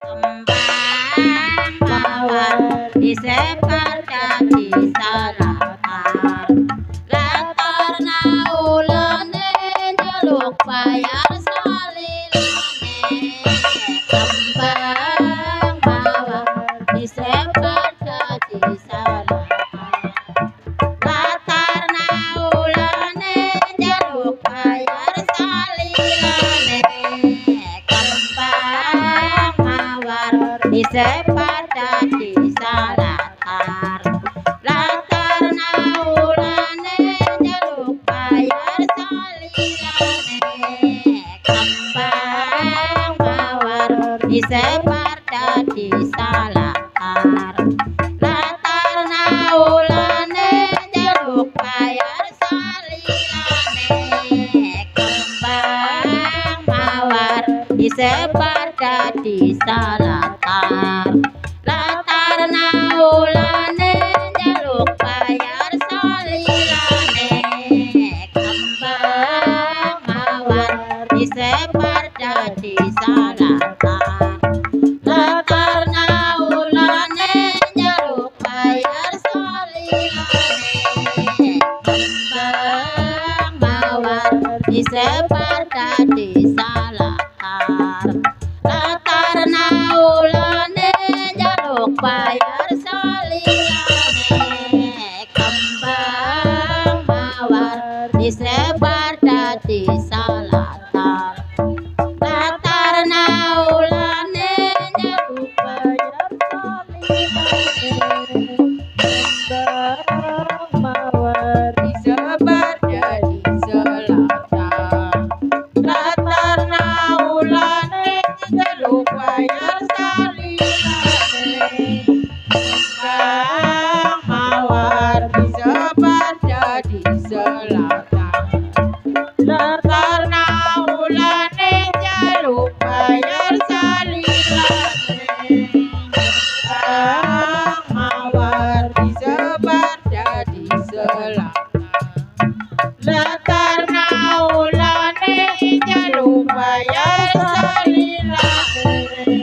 kembang mawar disebar dadi salatar latarna ulane njaluk bayar salilane kembang mawar disebar dadi salatar latarna ulane njaluk bayar salilane kembang mawar disebar dadi salatar latarna ulane njaluk bayar salilane kembang mawar disebar dadi salatar latarna ulane njaluk bayar salilane kembang mawar disebar dadi salatar latarna ulane njaluk bayar salilane kembang mawar disebar dadi salatar latarna ulane njaluk bayar salilane kembang mawar disebar dadi salatar latarna ulane njaluk bayar salilane kembang mawar disebar dadi salatar latarna ulane njaluk bayar salilane kembang mawar disebar dadi salatar latarna ulane njaluk bayar salilane kembang mawar disebar dadi salatar latarna ulane njaluk bayar salilane kembang mawar disebar dadi salatar latarna ulane njaluk bayar salilane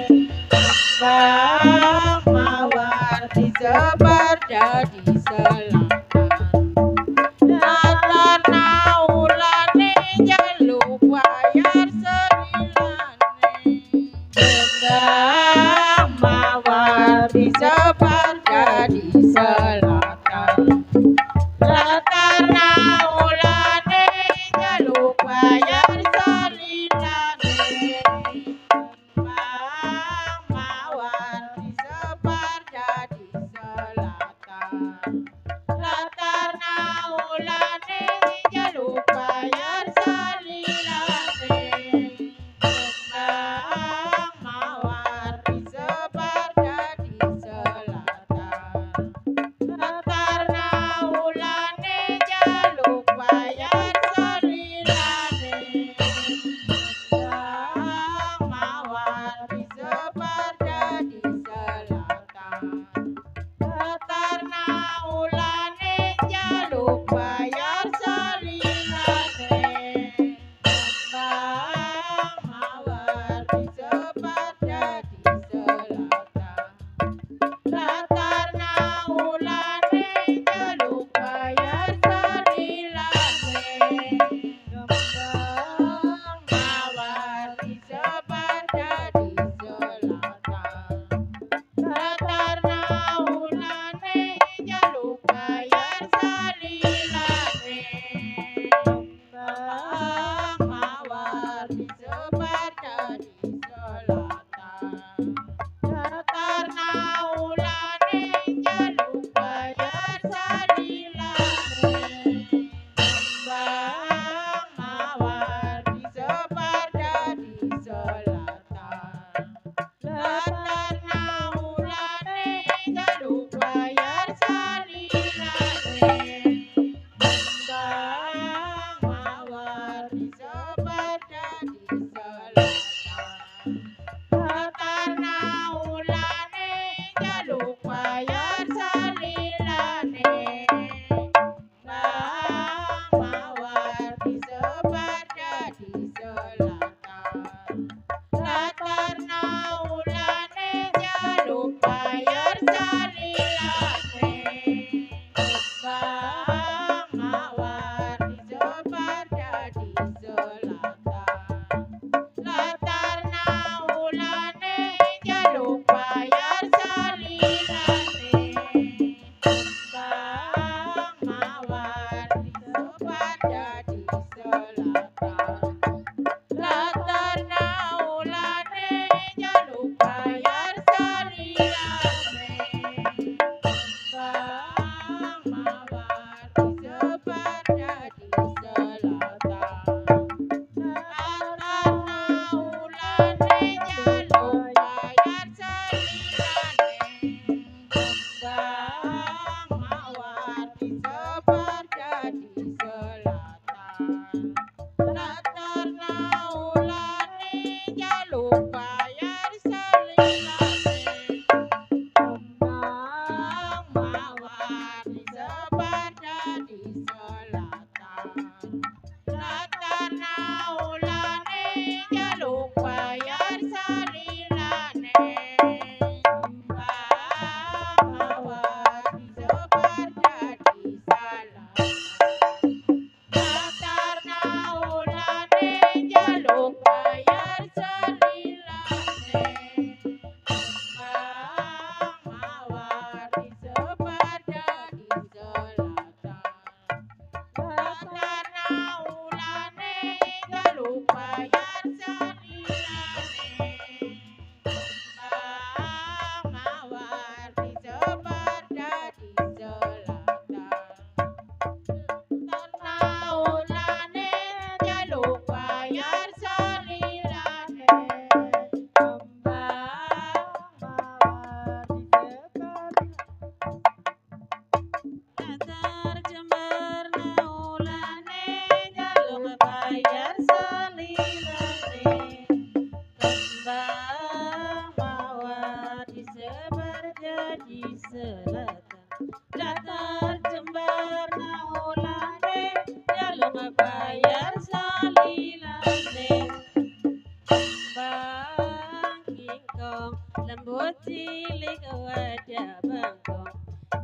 bengkong lembut cilik wadah bengkong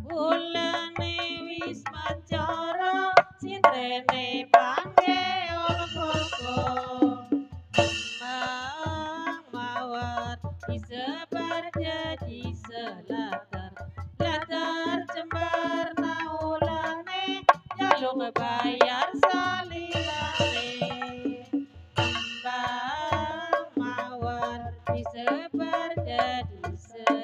bulane wis mancara sintrene pangge bengkong mawar disebar jadi selatar latar jembar naulane jalung bayar salilane mawar disebar jadi